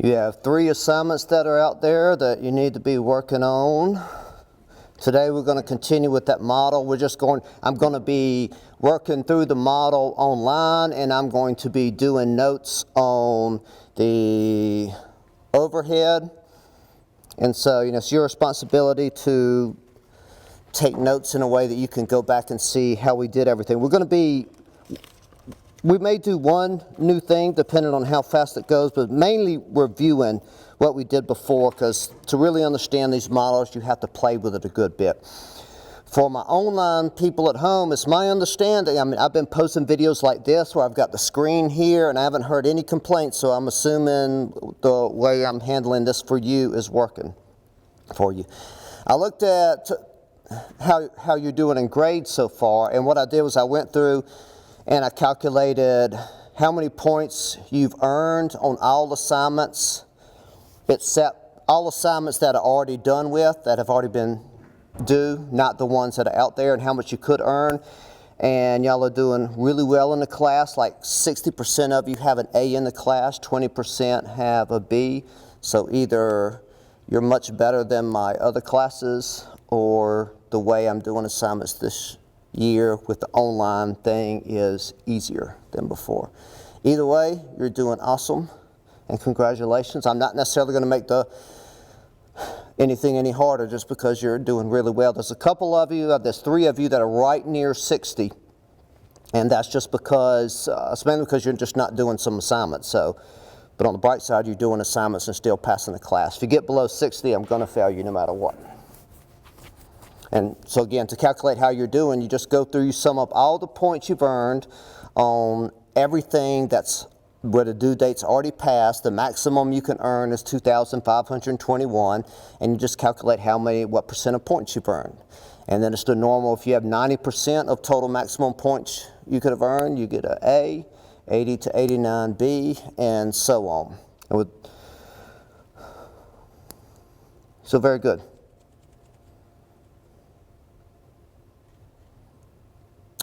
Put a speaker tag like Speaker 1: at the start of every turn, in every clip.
Speaker 1: You have 3 assignments that are out there that you need to be working on. Today we're going to continue with that model. I'm going to be working through the model online, and I'm going to be doing notes on the overhead. And so, it's your responsibility to take notes in a way that you can go back and see how we did everything. We may do one new thing depending on how fast it goes, but mainly reviewing what we did before, because to really understand these models, you have to play with it a good bit. For my online people at home, it's my understanding, I've been posting videos like this where I've got the screen here and I haven't heard any complaints, so I'm assuming the way I'm handling this for you is working for you. I looked at how you're doing in grades so far, and what I did was I went through and I calculated how many points you've earned on all assignments, except all assignments that are already done with, that have already been due, not the ones that are out there, and how much you could earn. And y'all are doing really well in the class. Like 60% of you have an A in the class, 20% have a B. So either you're much better than my other classes, or the way I'm doing assignments this year with the online thing is easier than before. Either way, you're doing awesome, and congratulations. I'm not necessarily going to make anything any harder just because you're doing really well. There's a couple of you, there's 3 of you that are right near 60, and that's just because, it's mainly because you're just not doing some assignments. So, but on the bright side, you're doing assignments and still passing the class. If you get below 60, I'm going to fail you no matter what. And so again, to calculate how you're doing, you just go through, you sum up all the points you've earned on everything that's where the due date's already passed. The maximum you can earn is 2,521, and you just calculate what percent of points you've earned. And then it's the normal, if you have 90% of total maximum points you could have earned, you get an A, 80 to 89 B, and so on. So very good.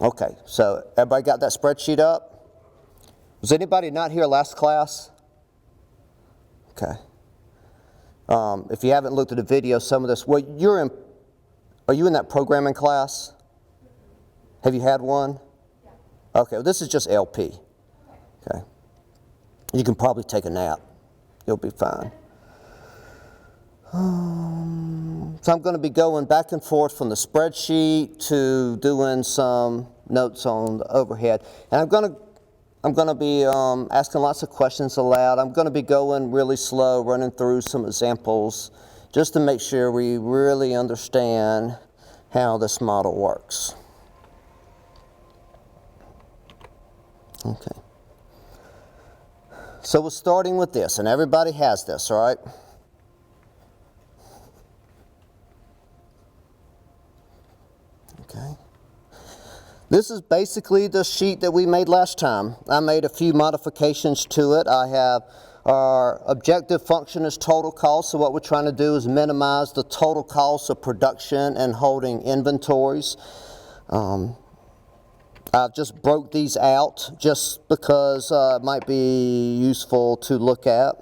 Speaker 1: Okay, so everybody got that spreadsheet up? Was anybody not here last class? Okay. If you haven't looked at the video, some of this, are you in that programming class? Have you had one? Yeah. Okay, well, this is just LP. Okay. You can probably take a nap. You'll be fine. So I'm going to be going back and forth from the spreadsheet to doing some notes on the overhead. And I'm going to be asking lots of questions aloud. I'm going to be going really slow, running through some examples, just to make sure we really understand how this model works. Okay. So we're starting with this, and everybody has this, all right? Okay. This is basically the sheet that we made last time. I made a few modifications to it. I have our objective function is total cost, so what we're trying to do is minimize the total cost of production and holding inventories. I've just broke these out just because it might be useful to look at.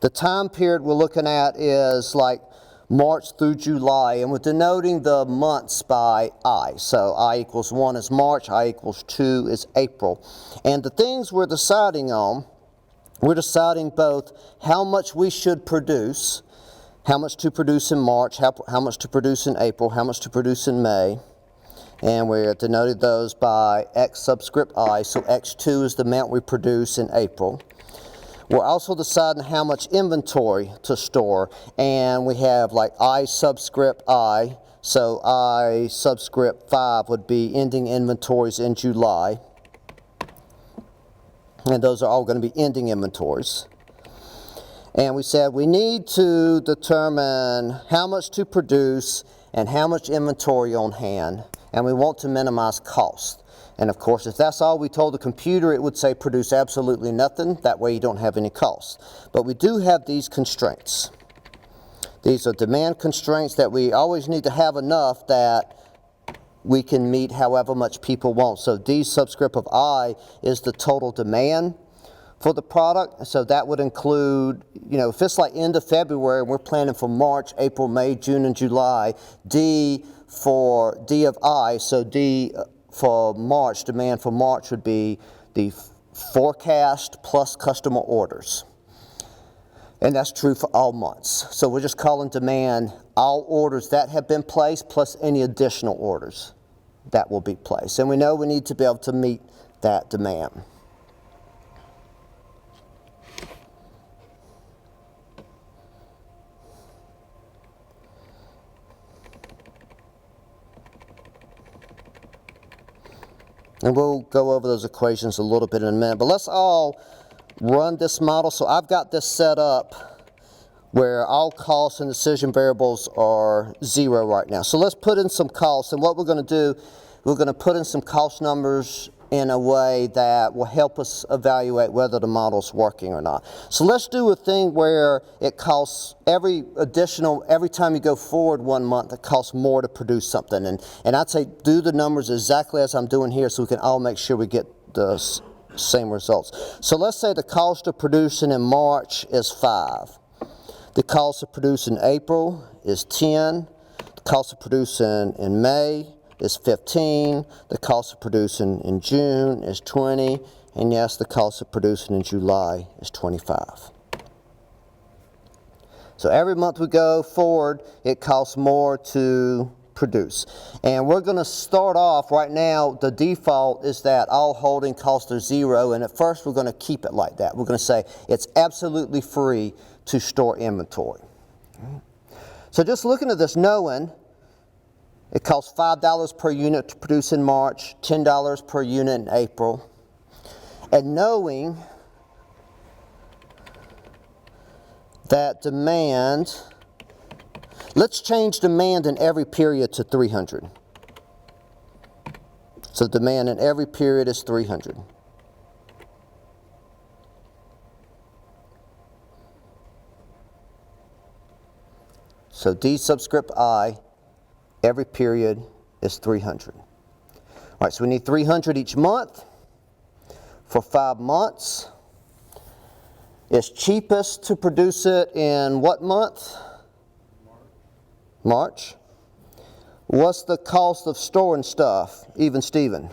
Speaker 1: The time period we're looking at is like March through July, and we're denoting the months by I. So I equals 1 is March, I equals 2 is April. And the things we're deciding on, we're deciding both how much we should produce, how much to produce in March, how much to produce in April, how much to produce in May. And we're denoted those by X subscript I, so X2 is the amount we produce in April. We're also deciding how much inventory to store, and we have like I subscript I, so I subscript 5 would be ending inventories in July, and those are all going to be ending inventories. And we said we need to determine how much to produce and how much inventory on hand, and we want to minimize cost. And of course, if that's all we told the computer, it would say produce absolutely nothing. That way you don't have any costs. But we do have these constraints. These are demand constraints that we always need to have enough that we can meet however much people want. So D subscript of I is the total demand for the product. So that would include, if it's like end of February and we're planning for March, April, May, June, and July, D for D of I, so D for March, demand for March would be the forecast plus customer orders. And that's true for all months. So we're just calling demand all orders that have been placed plus any additional orders that will be placed. And we know we need to be able to meet that demand. And we'll go over those equations a little bit in a minute. But let's all run this model. So I've got this set up where all costs and decision variables are 0 right now. So let's put in some costs. And what we're going to do, we're going to put in some cost numbers in a way that will help us evaluate whether the model's working or not. So let's do a thing where it costs every time you go forward 1 month, it costs more to produce something. And I'd say do the numbers exactly as I'm doing here so we can all make sure we get the same results. So let's say the cost of producing in March is 5. The cost of producing in April is 10. The cost of producing in May is 15, the cost of producing in June is 20, and yes, the cost of producing in July is 25. So every month we go forward, it costs more to produce. And we're going to start off right now, the default is that all holding costs are 0, and at first we're going to keep it like that. We're going to say it's absolutely free to store inventory. So just looking at this, knowing it costs $5 per unit to produce in March, $10 per unit in April. And knowing that demand, let's change demand in every period to 300. So demand in every period is 300. So D subscript I, every period is 300. All right, so we need 300 each month for 5 months. It's cheapest to produce it in what month? March. What's the cost of storing stuff, even Steven?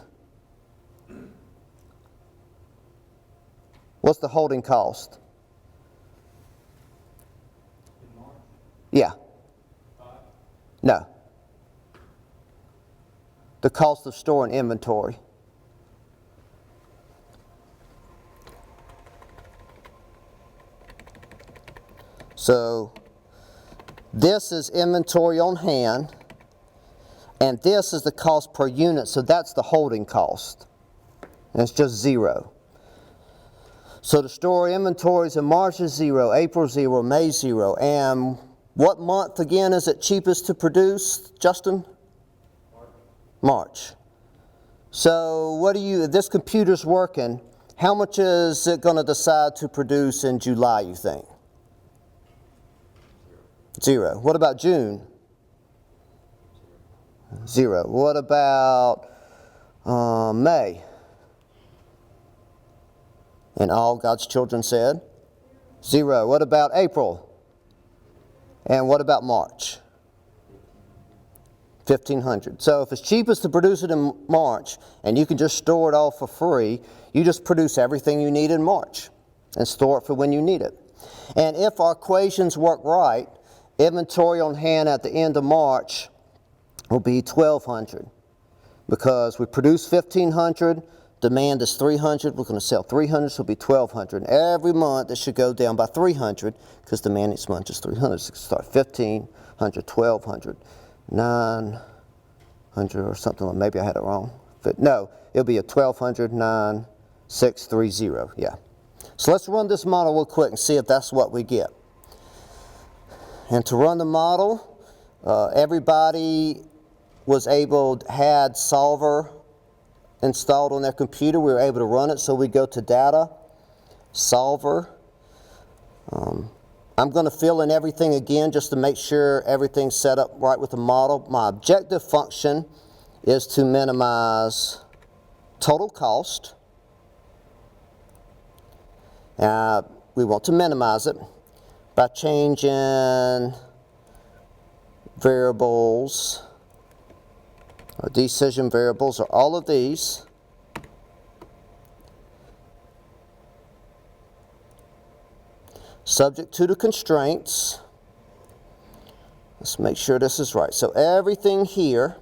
Speaker 1: What's the holding cost? Yeah. No. The cost of storing inventory. So this is inventory on hand, and this is the cost per unit, so that's the holding cost. And it's just 0. So to store inventories in March is 0, April 0, May 0, and what month again is it cheapest to produce, Justin? March. So if this computer's working, how much is it going to decide to produce in July, you think? 0. What about June? 0. What about May? And all God's children said? 0. What about April? And what about March? 1,500. So if it's cheapest to produce it in March and you can just store it all for free, you just produce everything you need in March and store it for when you need it. And if our equations work right, inventory on hand at the end of March will be 1,200 because we produce 1,500, demand is 300, we're going to sell 300, so it'll be 1,200. Every month it should go down by 300 because demand each month is 300. So start 1,500, 1,200. 900 or something, maybe I had it wrong. But no, it'll be a 1,200, 9,630, yeah. So let's run this model real quick and see if that's what we get. And to run the model, everybody had Solver installed on their computer. We were able to run it, so we go to Data, Solver. I'm going to fill in everything again just to make sure everything's set up right with the model. My objective function is to minimize total cost. We want to minimize it by changing variables, or decision variables, or all of these. Subject to the constraints. Let's make sure this is right. So everything here,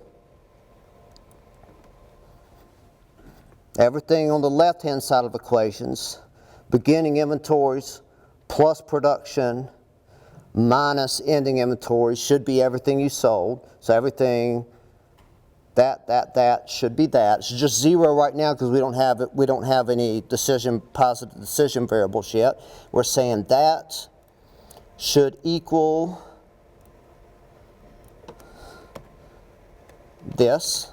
Speaker 1: everything on the left-hand side of equations, beginning inventories plus production minus ending inventories should be everything you sold. So everything that should be that. It's just zero right now because we don't have it. We don't have any positive decision variables yet. We're saying that should equal this.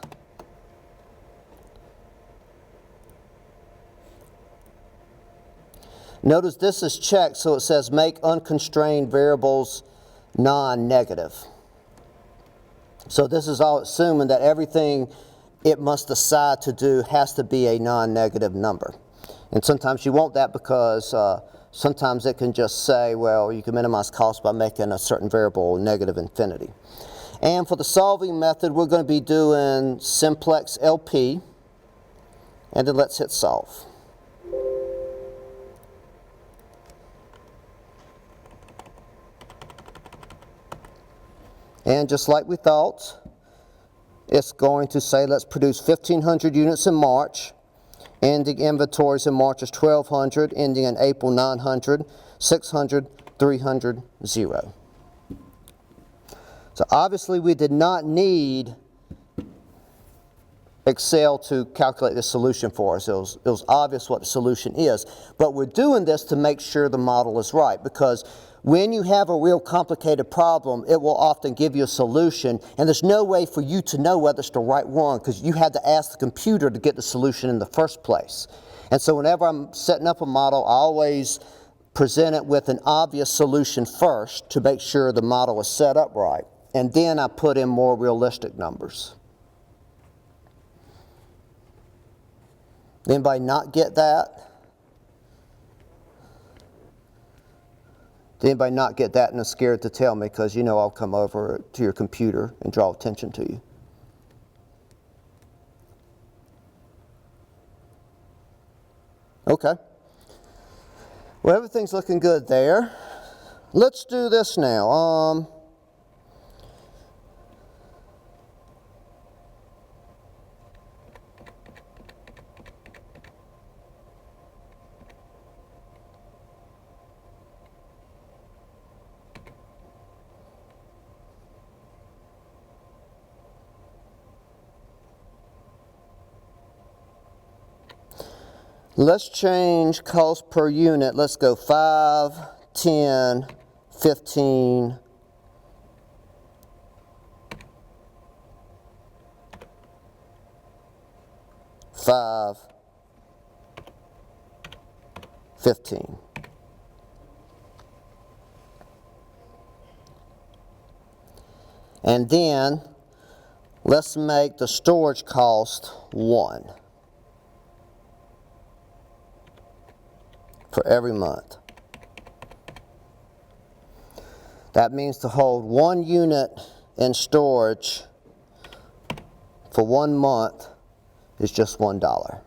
Speaker 1: Notice this is checked, so it says make unconstrained variables non-negative. So this is all assuming that everything it must decide to do has to be a non-negative number. And sometimes you want that because sometimes it can just say, well, you can minimize cost by making a certain variable negative infinity. And for the solving method, we're going to be doing simplex LP, and then let's hit solve. And just like we thought, it's going to say let's produce 1,500 units in March. Ending inventories in March is 1,200, ending in April 900, 600, 300, 0. So obviously we did not need Excel to calculate the solution for us. It was obvious what the solution is. But we're doing this to make sure the model is right, because when you have a real complicated problem, it will often give you a solution, and there's no way for you to know whether it's the right one because you had to ask the computer to get the solution in the first place. And so whenever I'm setting up a model, I always present it with an obvious solution first to make sure the model is set up right. And then I put in more realistic numbers. Anybody not get that? Did anybody not get that and is scared to tell me because you know I'll come over to your computer and draw attention to you? Okay. Well, everything's looking good there. Let's do this now. Let's change cost per unit. Let's go 5, 10, 15, 5, 15. And then let's make the storage cost 1. For every month. That means to hold 1 unit in storage for 1 month is just $1.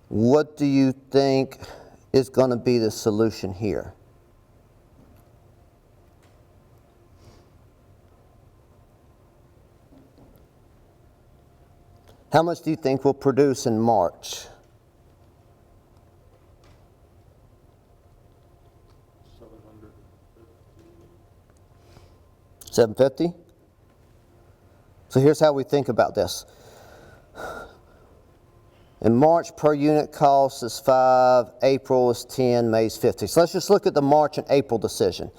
Speaker 1: What do you think is going to be the solution here? How much do you think we'll produce in March? 750. So here's how we think about this. In March, per unit cost is 5, April is 10, May is 50. So let's just look at the March and April decision.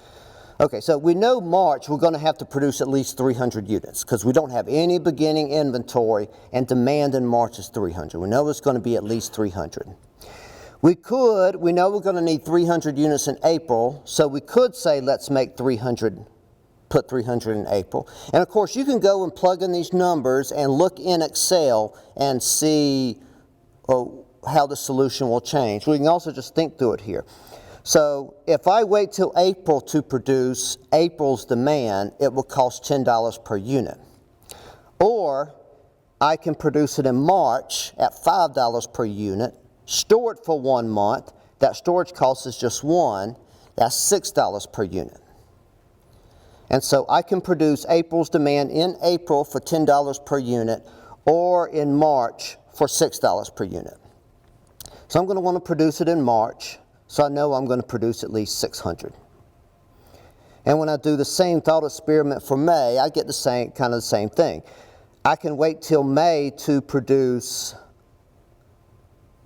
Speaker 1: Okay, so we know March we're going to have to produce at least 300 units because we don't have any beginning inventory and demand in March is 300. We know it's going to be at least 300. We know we're going to need 300 units in April, so we could say let's make 300, put 300 in April. And of course you can go and plug in these numbers and look in Excel and see how the solution will change. We can also just think through it here. So if I wait till April to produce April's demand, it will cost $10 per unit. Or I can produce it in March at $5 per unit, store it for 1 month. That storage cost is just $1. That's $6 per unit. And so I can produce April's demand in April for $10 per unit or in March for $6 per unit. So I'm going to want to produce it in March, so I know I'm going to produce at least 600. And when I do the same thought experiment for May, I get the same kind of the same thing. I can wait till May to produce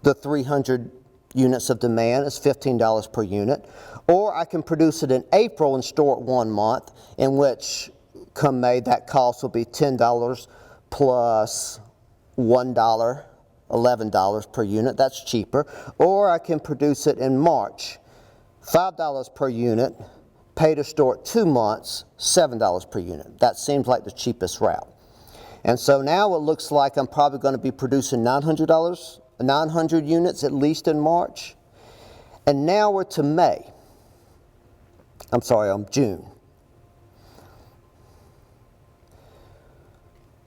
Speaker 1: the 300 units of demand. It's $15 per unit. Or I can produce it in April and store it 1 month, in which come May that cost will be $10 plus $1. $11 per unit, that's cheaper. Or I can produce it in March, $5 per unit, pay to store it 2 months, $7 per unit. That seems like the cheapest route. And so now it looks like I'm probably going to be producing $900 units at least in March. And now we're to May. June.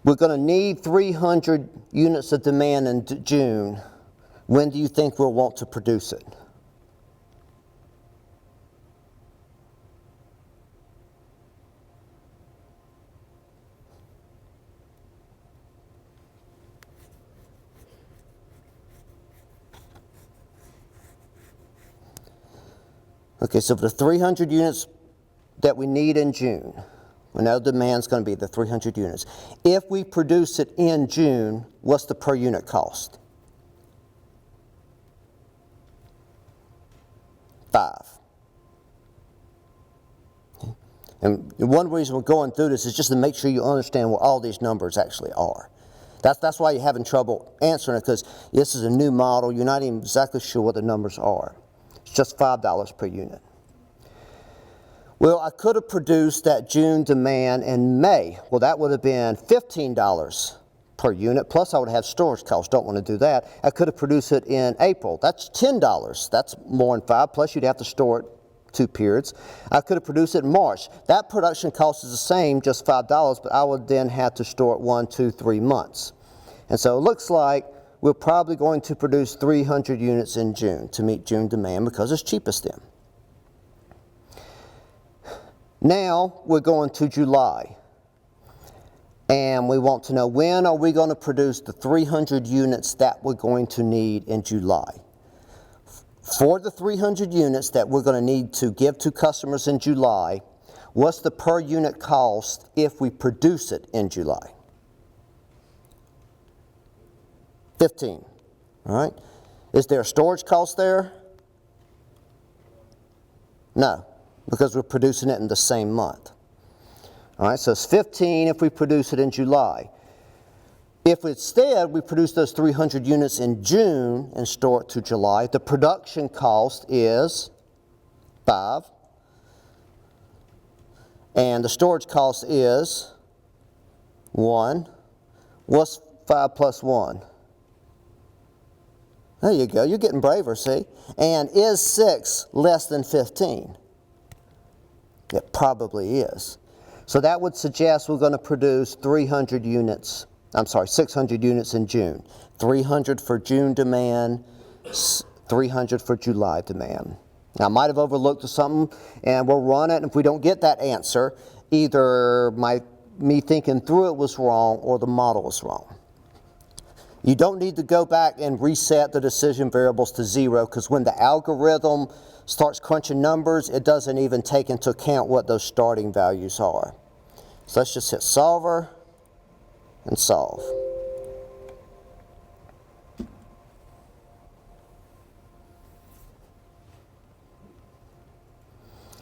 Speaker 1: We're going to need 300 units of demand in June. When do you think we'll want to produce it? Okay, so for the 300 units that we need in June, we know demand's going to be the 300 units. If we produce it in June, what's the per unit cost? 5. Okay. And one reason we're going through this is just to make sure you understand what all these numbers actually are. That's why you're having trouble answering it, because this is a new model. You're not even exactly sure what the numbers are. It's just $5 per unit. Well, I could have produced that June demand in May. Well, that would have been $15 per unit, plus I would have storage costs. Don't want to do that. I could have produced it in April. That's $10. That's more than 5, plus you'd have to store it 2 periods. I could have produced it in March. That production cost is the same, just $5, but I would then have to store it 1, 2, 3 months. And so it looks like we're probably going to produce 300 units in June to meet June demand because it's cheapest then. Now we're going to July, and we want to know when are we going to produce the 300 units that we're going to need in July. For the 300 units that we're going to need to give to customers in July, what's the per unit cost if we produce it in July? 15, all right? Is there a storage cost there? No, because we're producing it in the same month. All right, so it's 15 if we produce it in July. If instead we produce those 300 units in June and store it to July, the production cost is 5, and the storage cost is 1. What's 5 plus 1? There you go, you're getting braver, see? And is 6 less than 15? It probably is. So that would suggest we're going to produce 600 units in June. 300 for June demand, 300 for July demand. Now I might have overlooked something, and we'll run it, and if we don't get that answer, either me thinking through it was wrong or the model was wrong. You don't need to go back and reset the decision variables to 0, because when the algorithm starts crunching numbers, it doesn't even take into account what those starting values are. So let's just hit solver and solve.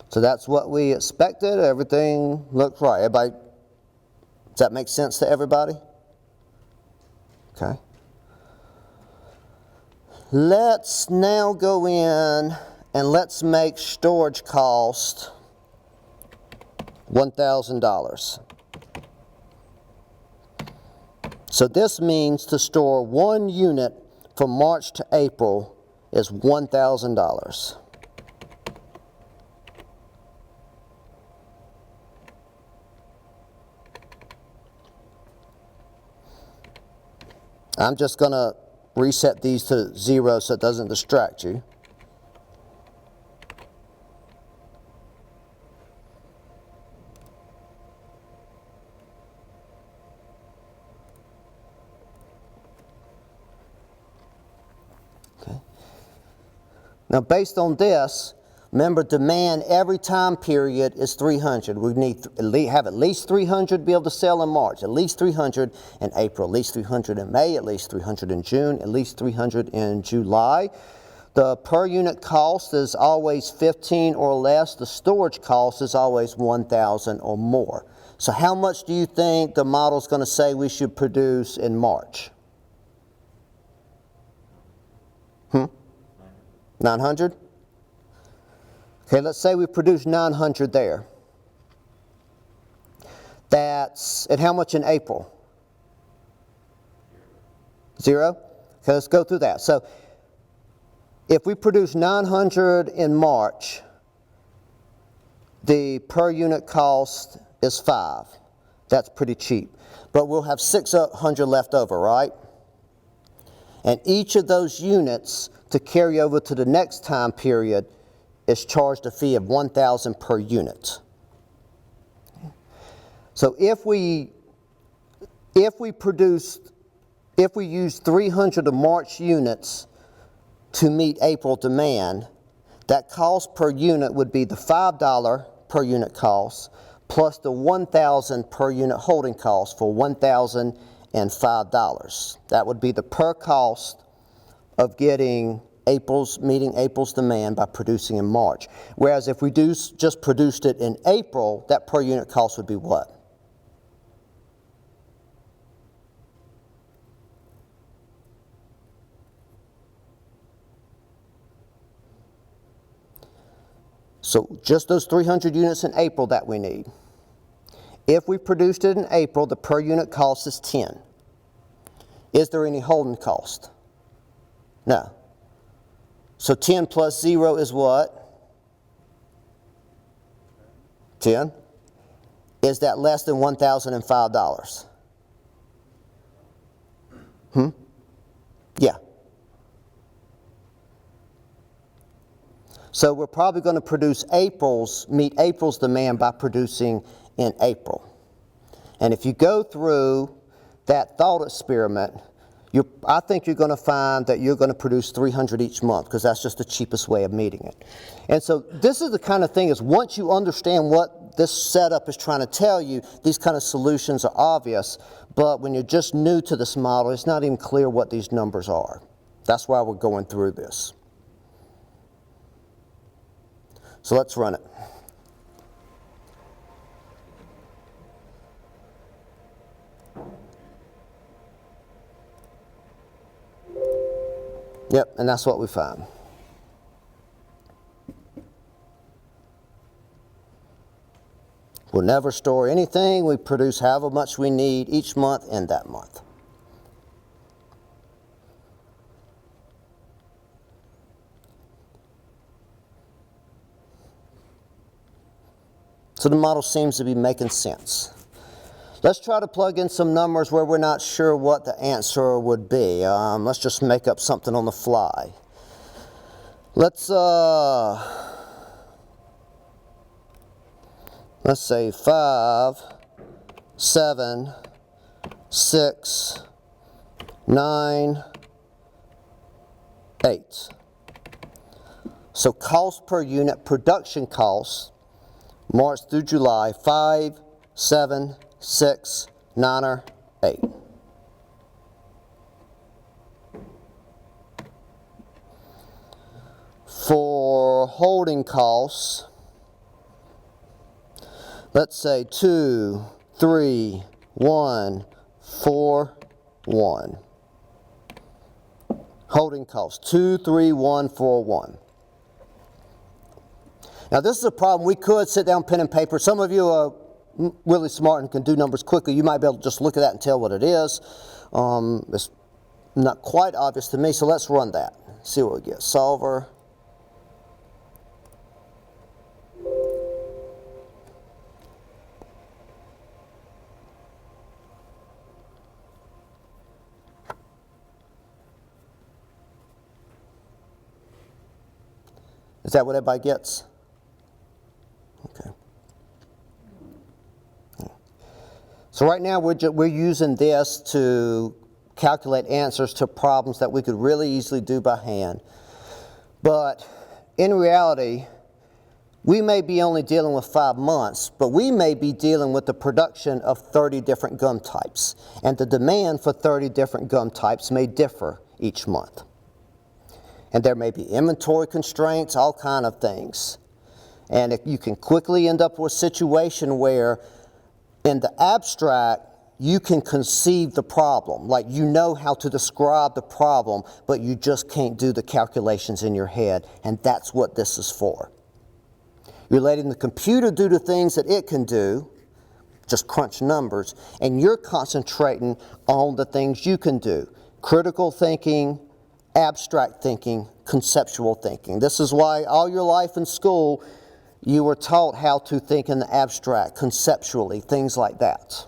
Speaker 1: So that's what we expected. Everything looked right. Everybody, does that make sense to everybody? Okay. Let's now go in and let's make storage cost $1,000. So this means to store 1 unit from March to April is $1,000. I'm just going to reset these to 0 so it doesn't distract you. Okay. Now based on this, remember demand every time period is 300. We need to have at least 300 to be able to sell in March, at least 300 in April, at least 300 in May, at least 300 in June, at least 300 in July. The per unit cost is always 15 or less. The storage cost is always 1,000 or more. So how much do you think the model is going to say we should produce in March? 900? Okay, let's say we produce 900 there. That's, and how much in April? 0? Okay, let's go through that. So, if we produce 900 in March, the per unit cost is 5. That's pretty cheap. But we'll have 600 left over, right? And each of those units to carry over to the next time period is charged a fee of $1,000 per unit. So if we use 300 of March units to meet April demand, that cost per unit would be the $5 per unit cost plus the $1,000 per unit holding cost for $1,005. That would be the per cost of meeting April's demand by producing in March. Whereas if we just produced it in April, that per unit cost would be what? So just those 300 units in April that we need. If we produced it in April, the per unit cost is 10. Is there any holding cost? No. So 10 plus 0 is what? 10. Is that less than $1,005? Yeah. So we're probably going to meet April's demand by producing in April. And if you go through that thought experiment, I think you're going to find that you're going to produce 300 each month because that's just the cheapest way of meeting it. And so this is the kind of thing is once you understand what this setup is trying to tell you, these kind of solutions are obvious. But when you're just new to this model, it's not even clear what these numbers are. That's why we're going through this. So let's run it. Yep, and that's what we found. We'll never store anything. We produce however much we need each month in that month. So the model seems to be making sense. Let's try to plug in some numbers where we're not sure what the answer would be. Let's just make up something on the fly. Let's say 5, 7, 6, 9, 8. So cost per unit, production costs, March through July, 5, 7, 6, 9, or 8. For holding costs, let's say 2, 3, 1, 4, 1. Holding cost, 23141. Now this is a problem. We could sit down pen and paper. Some of you are really smart and can do numbers quickly. You might be able to just look at that and tell what it is. It's not quite obvious to me, so let's run that. See what we get. Solver. Is that what everybody gets? Okay. So right now we're using this to calculate answers to problems that we could really easily do by hand. But in reality, we may be only dealing with 5 months, but we may be dealing with the production of 30 different gum types. And the demand for 30 different gum types may differ each month. And there may be inventory constraints, all kind of things. And you can quickly end up with a situation where in the abstract, you can conceive the problem. Like you know how to describe the problem, but you just can't do the calculations in your head. And that's what this is for. You're letting the computer do the things that it can do, just crunch numbers, and you're concentrating on the things you can do. Critical thinking, abstract thinking, conceptual thinking. This is why all your life in school you were taught how to think in the abstract, conceptually, things like that.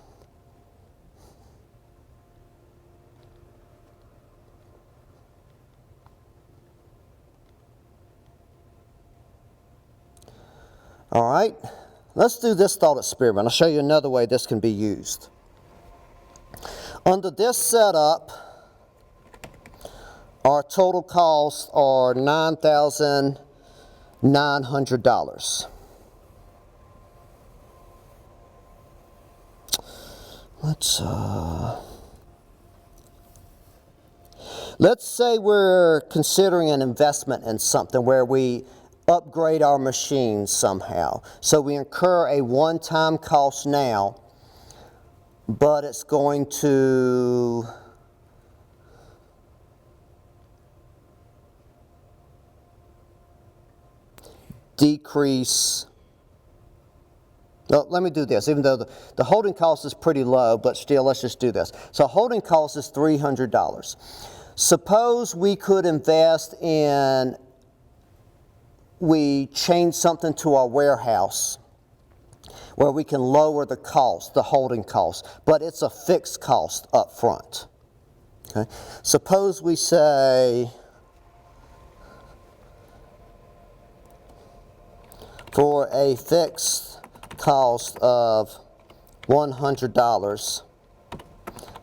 Speaker 1: All right, let's do this thought experiment. I'll show you another way this can be used. Under this setup, our total costs are $9,900. Let's say we're considering an investment in something where we upgrade our machines somehow. So we incur a one-time cost now, but it's going to decrease. Well, let me do this, even though the holding cost is pretty low, but still, let's just do this. So holding cost is $300. Suppose we could invest in, we change something to our warehouse where we can lower the cost, the holding cost, but it's a fixed cost up front. Okay? Suppose we say, for a fixed cost of $100,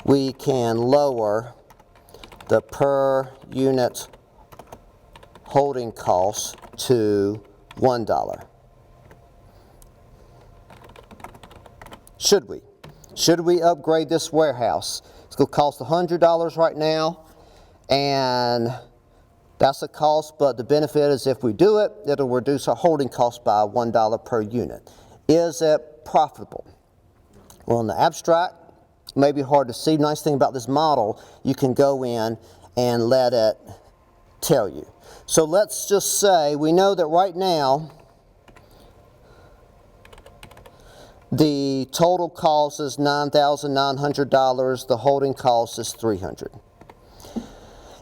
Speaker 1: we can lower the per unit holding cost to $1. Should we? Should we upgrade this warehouse? It's going to cost $100 right now, and that's a cost, but the benefit is if we do it, it'll reduce our holding cost by $1 per unit. Is it profitable? Well, in the abstract, it may be hard to see. Nice thing about this model, you can go in and let it tell you. So let's just say we know that right now the total cost is $9,900, the holding cost is $300.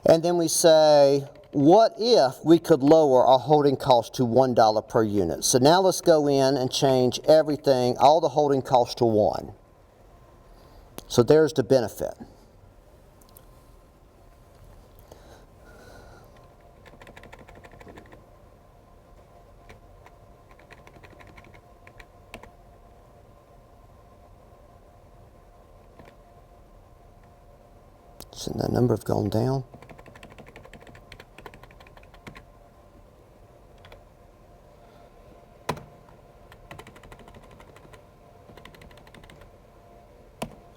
Speaker 1: And then we say, what if we could lower our holding cost to $1 per unit? So now let's go in and change everything, all the holding costs to 1. So there's the benefit. Shouldn't that number have gone down?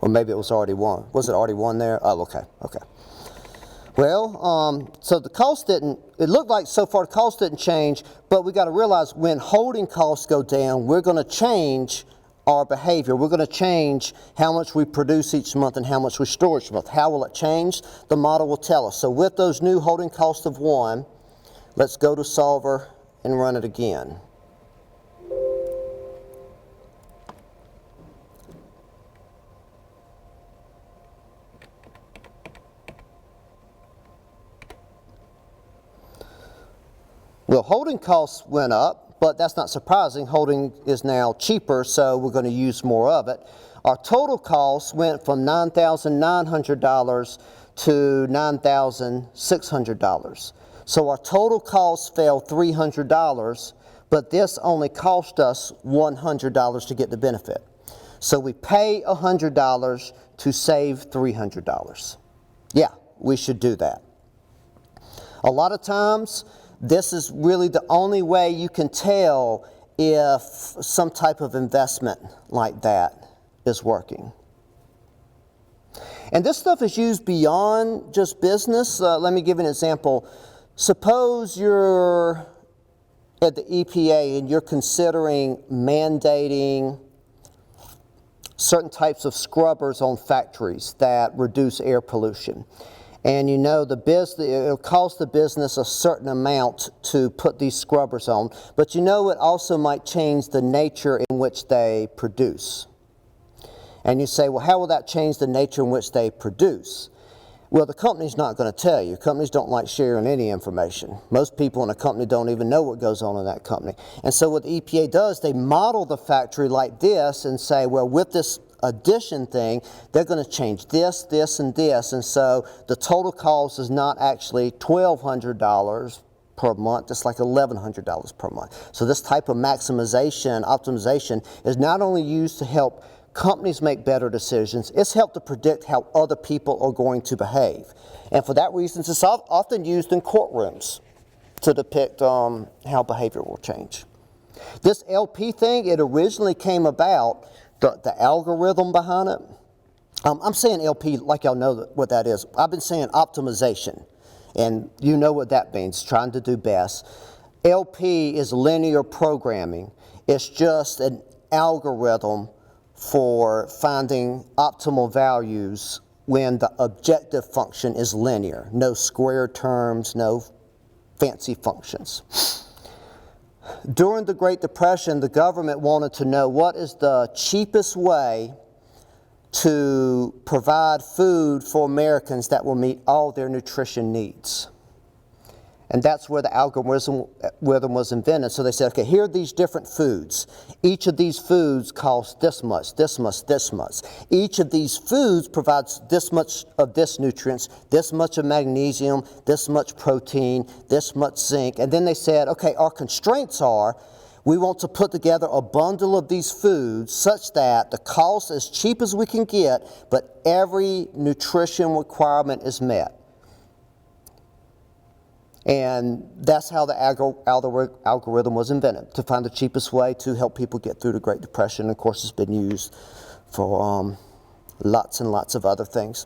Speaker 1: Or maybe it was already 1. Was it already 1 there? Oh, okay, okay. Well, so the cost didn't, it looked like so far the cost didn't change, but we got to realize when holding costs go down, we're going to change our behavior. We're going to change how much we produce each month and how much we store each month. How will it change? The model will tell us. So with those new holding costs of 1, let's go to Solver and run it again. Well, holding costs went up, but that's not surprising. Holding is now cheaper, so we're going to use more of it. Our total costs went from $9,900 to $9,600. So our total costs fell $300, but this only cost us $100 to get the benefit. So we pay $100 to save $300. Yeah, we should do that. A lot of times, this is really the only way you can tell if some type of investment like that is working. And this stuff is used beyond just business. Let me give you an example. Suppose you're at the EPA and you're considering mandating certain types of scrubbers on factories that reduce air pollution. And you know it'll cost the business a certain amount to put these scrubbers on, but you know it also might change the nature in which they produce. And you say, well, how will that change the nature in which they produce? Well, the company's not going to tell you. Companies don't like sharing any information. Most people in a company don't even know what goes on in that company. And so what the EPA does, they model the factory like this and say, well, with this addition thing, they're going to change this, this, and this. And so the total cost is not actually $1,200 per month, it's like $1,100 per month. So this type of maximization, optimization is not only used to help companies make better decisions, it's helped to predict how other people are going to behave. And for that reason, it's often used in courtrooms to depict how behavior will change. This LP thing, it originally came about, the algorithm behind it. I'm saying LP like y'all know what that is. I've been saying optimization, and you know what that means, trying to do best. LP is linear programming. It's just an algorithm for finding optimal values when the objective function is linear. No square terms, no fancy functions. During the Great Depression, the government wanted to know what is the cheapest way to provide food for Americans that will meet all their nutrition needs. And that's where the algorithm was invented. So they said, okay, here are these different foods. Each of these foods costs this much, this much, this much. Each of these foods provides this much of this nutrients, this much of magnesium, this much protein, this much zinc. And then they said, okay, our constraints are, we want to put together a bundle of these foods such that the cost is as cheap as we can get, but every nutrition requirement is met. And that's how the algorithm was invented, to find the cheapest way to help people get through the Great Depression. And of course, it's been used for lots and lots of other things.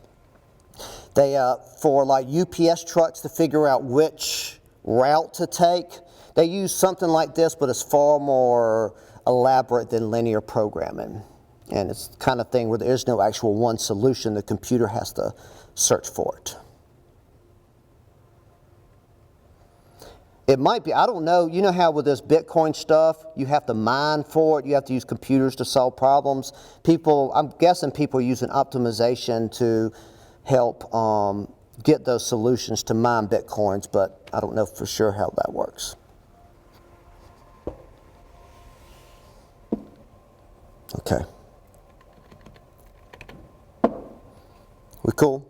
Speaker 1: They, for like UPS trucks to figure out which route to take, they use something like this, but it's far more elaborate than linear programming. And it's the kind of thing where there is no actual one solution. The computer has to search for it. It might be, I don't know, you know how with this Bitcoin stuff, you have to mine for it, you have to use computers to solve problems. People, I'm guessing people are using optimization to help get those solutions to mine Bitcoins, but I don't know for sure how that works. Okay. We cool?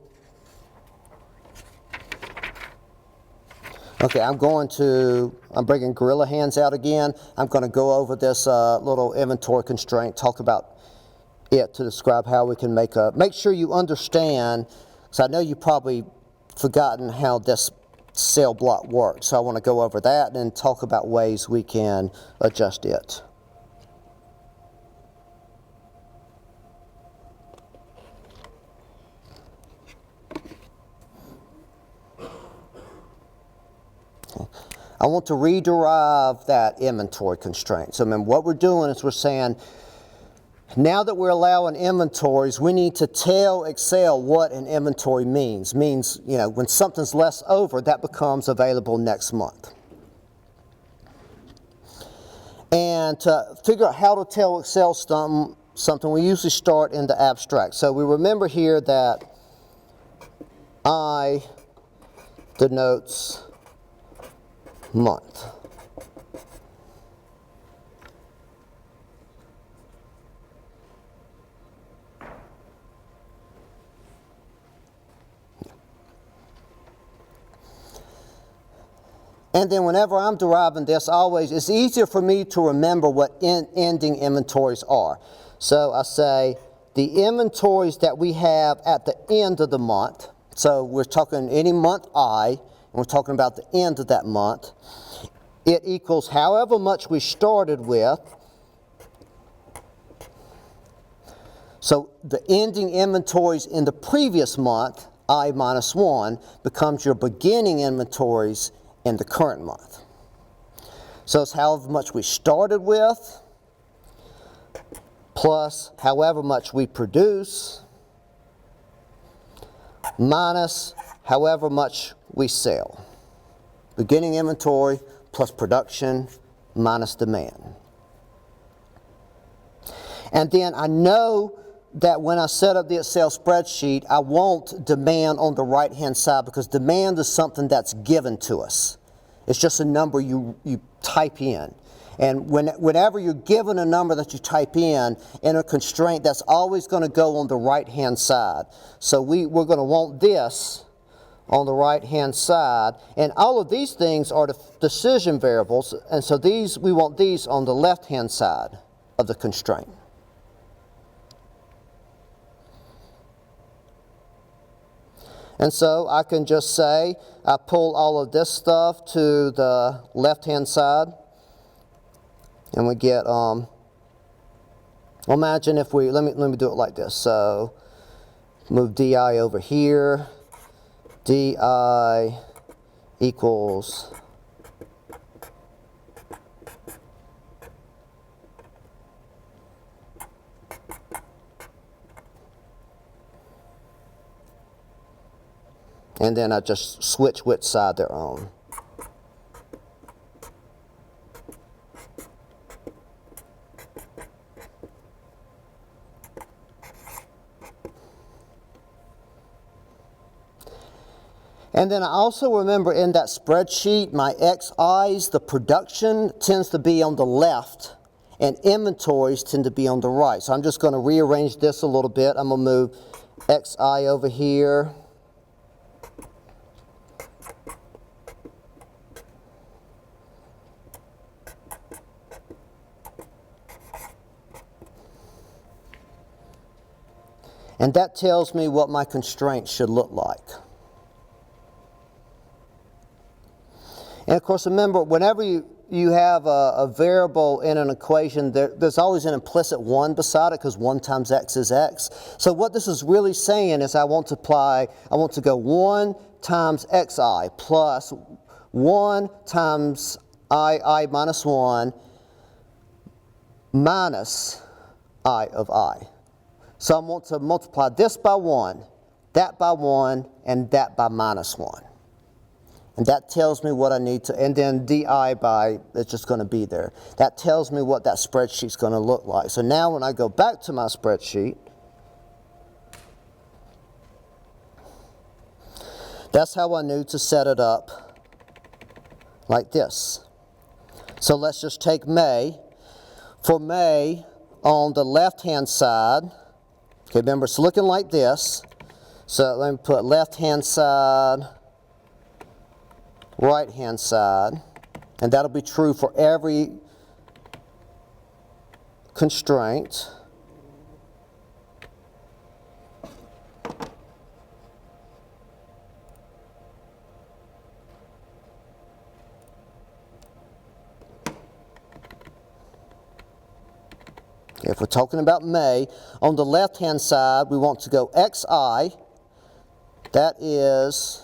Speaker 1: Okay, I'm bringing Gorilla Hands out again. I'm going to go over this little inventory constraint, talk about it to describe how we can make sure you understand, because I know you've probably forgotten how this cell block works. So I want to go over that and then talk about ways we can adjust it. I want to rederive that inventory constraint. So remember, what we're doing is we're saying Now that we're allowing inventories, we need to tell Excel what an inventory means. Means, you know, when something's less over, that becomes available next month. And to figure out how to tell Excel something, we usually start in the abstract. So we remember here that I denotes month. And then whenever I'm deriving this, it's easier for me to remember what ending inventories are. So I say the inventories that we have at the end of the month. So we're talking any month I, and we're talking about the end of that month. It equals however much we started with. So the ending inventories in the previous month, I minus 1, becomes your beginning inventories in the current month. So it's however much we started with plus however much we produce minus however much we sell. Beginning inventory plus production minus demand. And then I know that when I set up the Excel spreadsheet, I want demand on the right-hand side because demand is something that's given to us. It's just a number you type in. And whenever you're given a number that you type in a constraint, that's always going to go on the right-hand side. So we're going to want this on the right-hand side. And all of these things are the decision variables. And so we want these on the left-hand side of the constraint. And so I can just say, I pull all of this stuff to the left-hand side, and we get, imagine if let me do it like this. So move DI over here, DI equals and then I just switch which side they're on. And then I also remember in that spreadsheet, my XIs, the production tends to be on the left and inventories tend to be on the right. So I'm just going to rearrange this a little bit. I'm going to move XI over here. And that tells me what my constraints should look like. And of course, remember, whenever you have a variable in an equation, there's always an implicit 1 beside it because 1 times x is x. So what this is really saying is I want to go 1 times xi plus 1 times I minus 1 minus I of I. So I want to multiply this by 1, that by 1, and that by minus 1. And that tells me what I need to, and then di by, it's just going to be there. That tells me what that spreadsheet's going to look like. So now when I go back to my spreadsheet, that's how I knew to set it up like this. So let's just take May. For May, on the left-hand side, okay, remember it's looking like this. So let me put left-hand side, right-hand side, and that'll be true for every constraint. If we're talking about May, on the left-hand side, we want to go XI. That is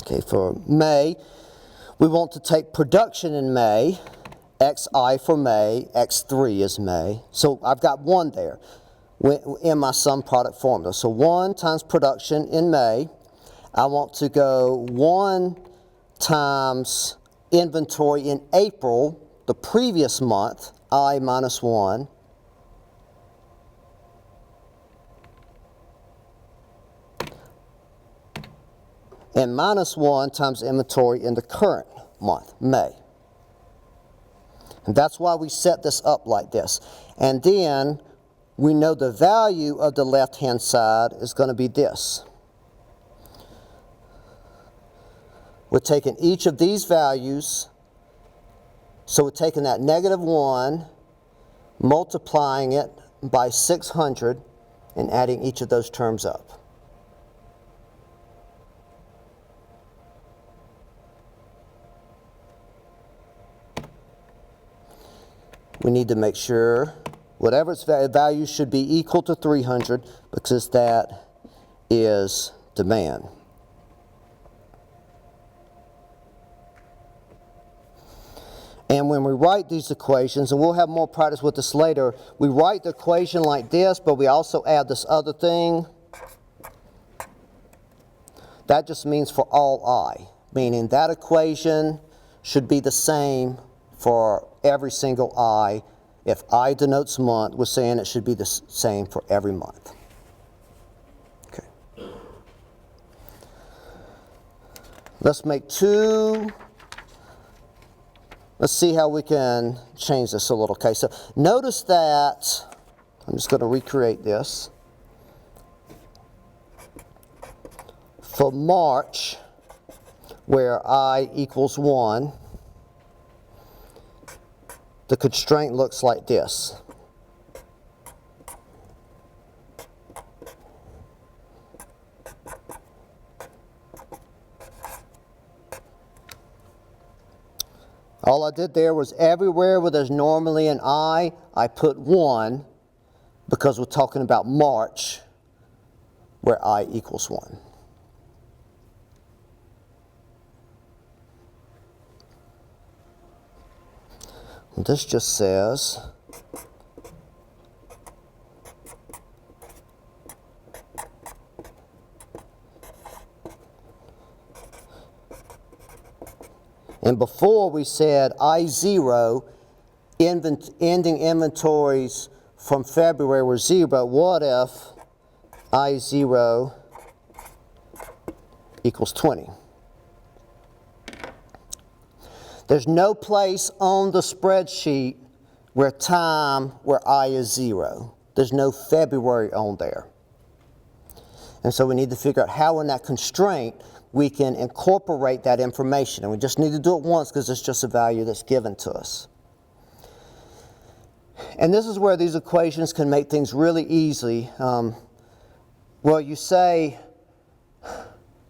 Speaker 1: Okay, for May, we want to take production in May, XI for May, X3 is May. So I've got 1 there in my sum product formula. So 1 times production in May. I want to go 1 times inventory in April, the previous month, I minus 1. And minus 1 times inventory in the current month, May. And that's why we set this up like this. And then we know the value of the left-hand side is going to be this. We're taking each of these values, so we're taking that -1, multiplying it by 600, and adding each of those terms up. We need to make sure whatever its value should be equal to 300 because that is demand. And when we write these equations, and we'll have more practice with this later, we write the equation like this, but we also add this other thing. That just means for all I, meaning that equation should be the same for every single I. If I denotes month, we're saying it should be the same for every month. Okay. Let's make 2. Let's see how we can change this a little. Okay, so notice that, I'm just going to recreate this. For March, where I equals 1, the constraint looks like this. All I did there was everywhere where there's normally an I put 1 because we're talking about March where I equals 1. And this just says and before we said I0 ending inventories from February were 0. What if I0 equals 20? There's no place on the spreadsheet where I is 0. There's no February on there. And so we need to figure out how in that constraint we can incorporate that information. And we just need to do it once because it's just a value that's given to us. And this is where these equations can make things really easy. Well, you say,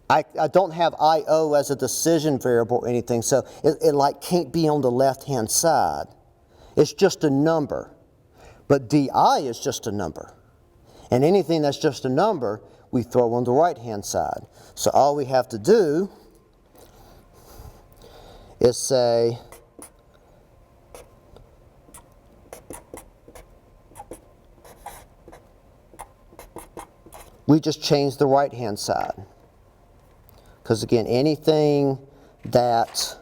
Speaker 1: I don't have I/O as a decision variable or anything, so it like can't be on the left-hand side. It's just a number. But DI is just a number. And anything that's just a number, we throw on the right-hand side. So all we have to do is say, we just change the right-hand side. Because again, anything that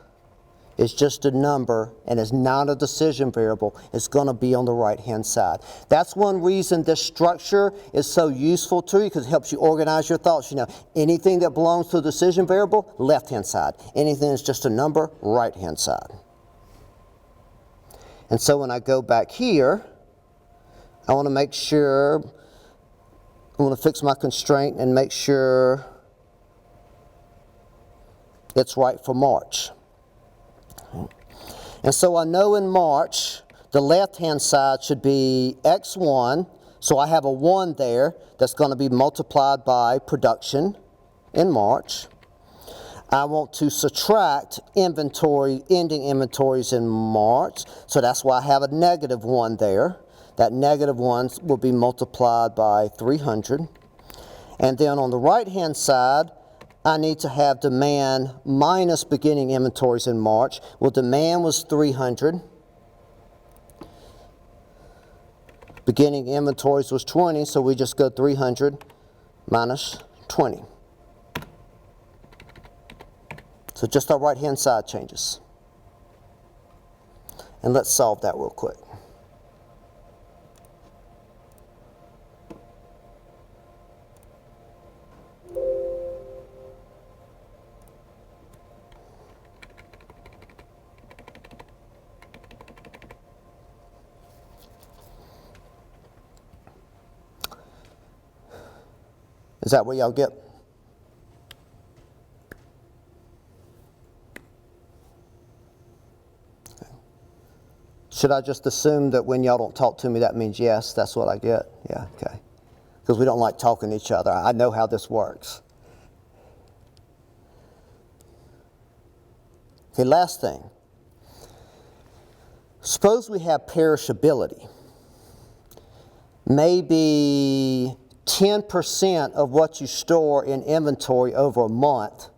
Speaker 1: is just a number and is not a decision variable is going to be on the right-hand side. That's one reason this structure is so useful to you, because it helps you organize your thoughts. You know, anything that belongs to a decision variable, left-hand side. Anything that's just a number, right-hand side. And so when I go back here, I want to make sure, I want to fix my constraint and make sure it's right for March. And so I know in March, the left-hand side should be X1, so I have a 1 there that's going to be multiplied by production in March. I want to subtract inventory, ending inventories in March, so that's why I have a -1 there. That -1 will be multiplied by 300. And then on the right-hand side, I need to have demand minus beginning inventories in March. Well, demand was 300. Beginning inventories was 20, so we just go 300 minus 20. So just our right-hand side changes. And let's solve that real quick. Is that what y'all get? Okay. Should I just assume that when y'all don't talk to me, that means yes, that's what I get? Yeah, okay. Because we don't like talking to each other. I know how this works. Okay, last thing. Suppose we have perishability. Maybe 10% of what you store in inventory over a month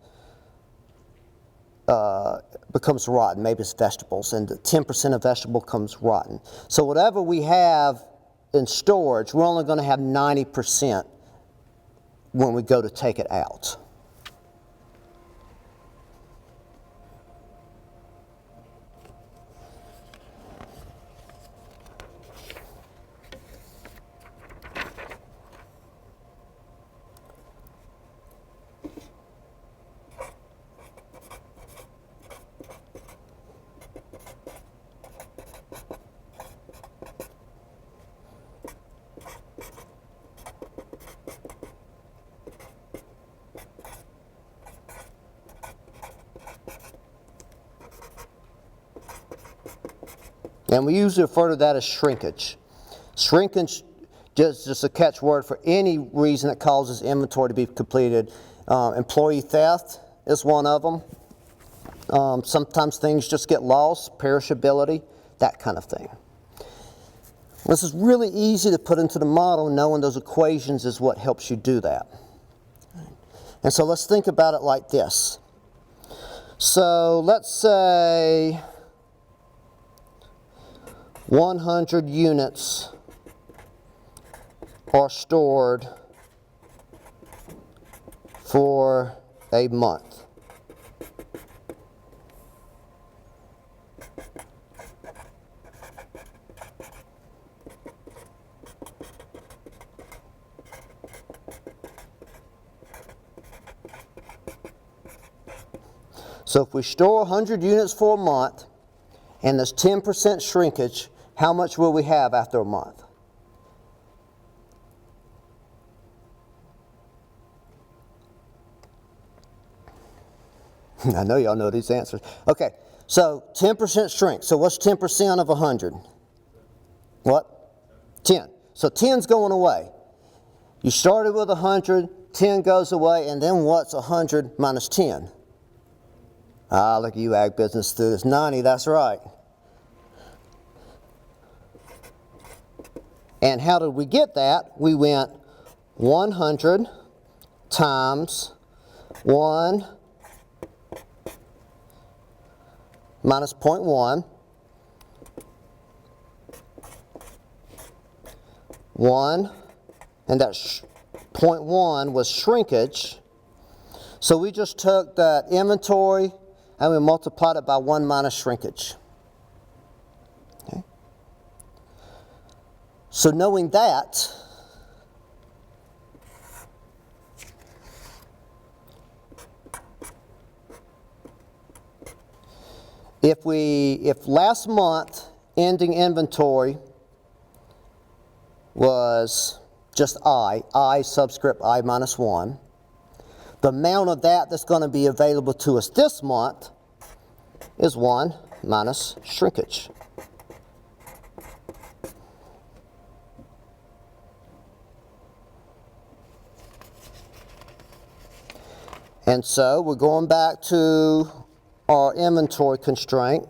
Speaker 1: becomes rotten. Maybe it's vegetables, and 10% of vegetable comes rotten. So whatever we have in storage, we're only going to have 90% when we go to take it out. And we usually refer to that as shrinkage. Shrinkage is just a catchword for any reason that causes inventory to be completed. Employee theft is one of them. Sometimes things just get lost, perishability, that kind of thing. This is really easy to put into the model. Knowing those equations is what helps you do that. And so let's think about it like this. So let's say 100 units are stored for a month. So if we store 100 units for a month and there's 10% shrinkage, how much will we have after a month? I know y'all know these answers. Okay, so 10% shrink. So what's 10% of 100? What? 10. So 10's going away. You started with 100, 10 goes away, and then what's 100 minus 10? Ah, look at you ag business students. 90, that's right. And how did we get that? We went 100 times 1 minus 0.1. 1, and that 0.1 was shrinkage. So we just took that inventory and we multiplied it by 1 minus shrinkage. Okay. So knowing that, if last month ending inventory was just I subscript I minus 1, the amount of that that's going to be available to us this month is 1 minus shrinkage. And so we're going back to our inventory constraint.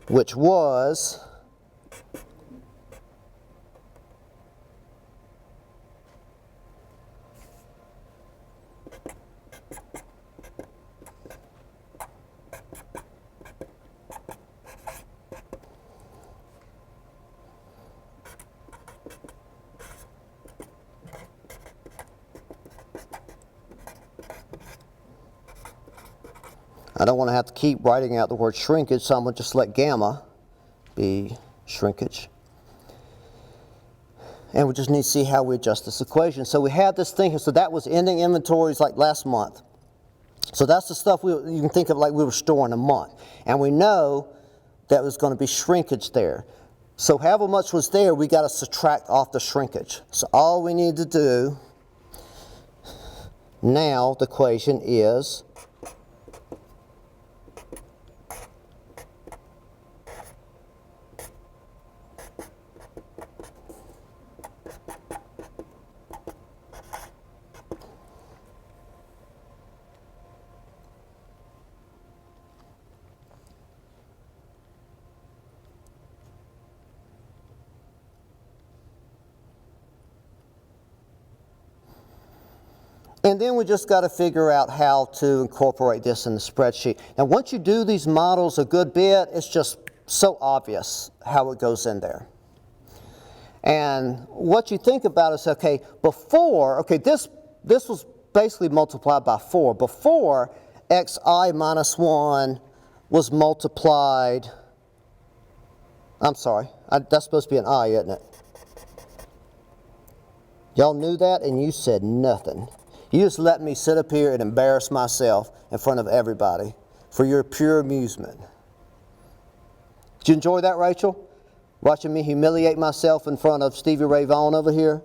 Speaker 1: Which was I don't want to have to keep writing out the word shrinkage, so I'm going to just let gamma be shrinkage. And we just need to see how we adjust this equation. So we have this thing here. So that was ending inventories like last month. So that's the stuff you can think of like we were storing a month. And we know that was going to be shrinkage there. So however much was there, we got to subtract off the shrinkage. So all we need to do now, the equation is and then we just got to figure out how to incorporate this in the spreadsheet. Now once you do these models a good bit, it's just so obvious how it goes in there. And what you think about is, okay, before, okay, this was basically multiplied by 4. Before, xi minus 1 was multiplied, I'm sorry, that's supposed to be an I, isn't it? Y'all knew that and you said nothing. You just let me sit up here and embarrass myself in front of everybody for your pure amusement. Did you enjoy that, Rachel? Watching me humiliate myself in front of Stevie Ray Vaughan over here?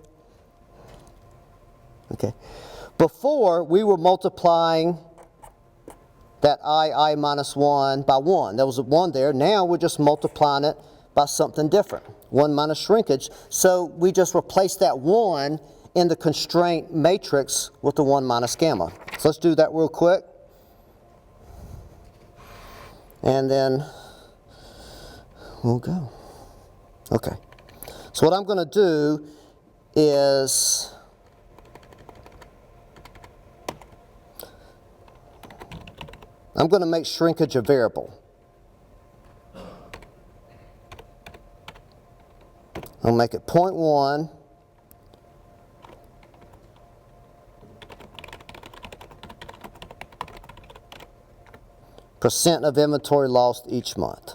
Speaker 1: Okay. Before, we were multiplying that I minus 1 by 1. There was a 1 there. Now we're just multiplying it by something different. 1 minus shrinkage. So we just replace that 1 in the constraint matrix with the 1 minus gamma. So let's do that real quick. And then we'll go. Okay. So what I'm going to do is I'm going to make shrinkage a variable. I'll make it 0.1 % of inventory lost each month.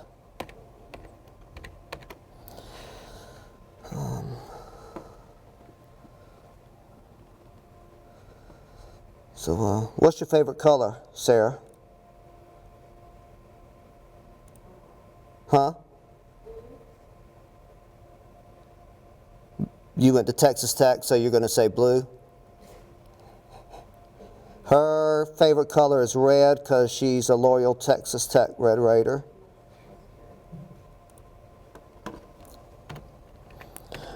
Speaker 1: So what's your favorite color, Sarah? Huh? You went to Texas Tech, so you're going to say blue? Her favorite color is red because she's a loyal Texas Tech Red Raider.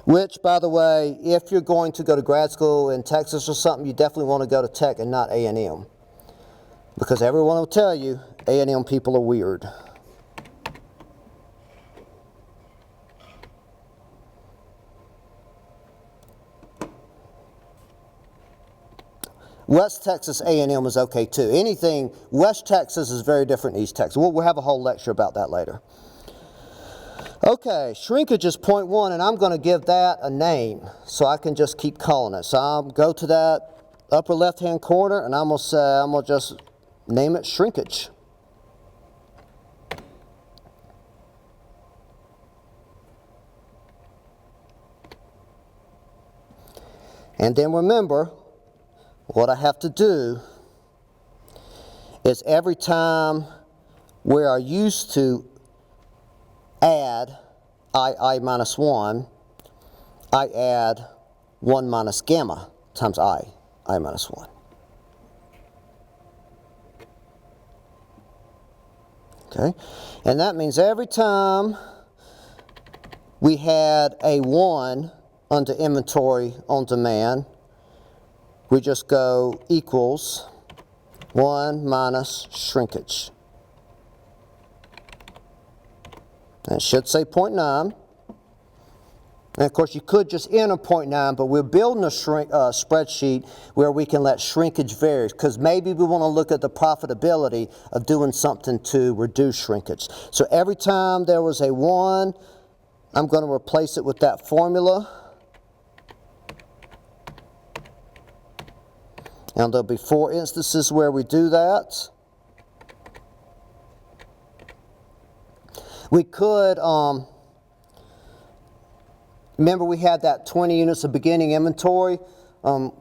Speaker 1: Which, by the way, if you're going to go to grad school in Texas or something, you definitely want to go to Tech and not A&M. Because everyone will tell you A&M people are weird. West Texas A&M is okay too. Anything, West Texas is very different than East Texas. We'll have a whole lecture about that later. Okay, shrinkage is 0.1, and I'm going to give that a name so I can just keep calling it. So I'll go to that upper left-hand corner, and I'm going to say, I'm going to just name it shrinkage. And then remember, what I have to do is every time we are used to add I minus 1, I add 1 minus gamma times I minus 1. Okay, and that means every time we had a 1 under inventory on demand, we just go equals 1 minus shrinkage. And it should say 0.9. And of course you could just enter 0.9, but we're building a spreadsheet where we can let shrinkage vary, because maybe we want to look at the profitability of doing something to reduce shrinkage. So every time there was a 1, I'm going to replace it with that formula. And there'll be 4 instances where we do that. We could, remember we had that 20 units of beginning inventory.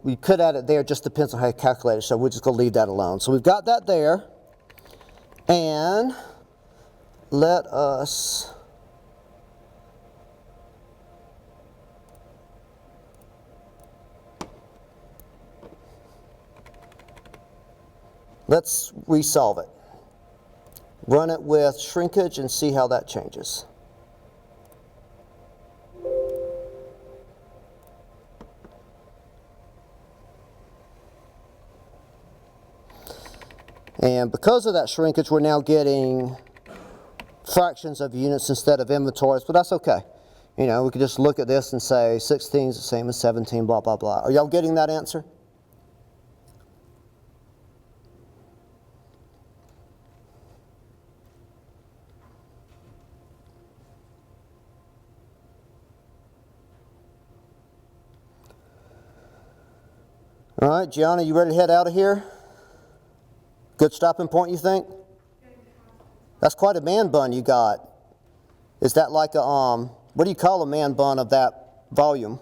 Speaker 1: We could add it there, just depends on how you calculate it, so we're just going to leave that alone. So we've got that there, and let us let's resolve it. Run it with shrinkage and see how that changes. And because of that shrinkage, we're now getting fractions of units instead of inventories, but that's okay. You know, we could just look at this and say 16 is the same as 17, blah, blah, blah. Are y'all getting that answer? All right, Gianna, you ready to head out of here? Good stopping point, you think? That's quite a man bun you got. Is that like a, what do you call a man bun of that volume?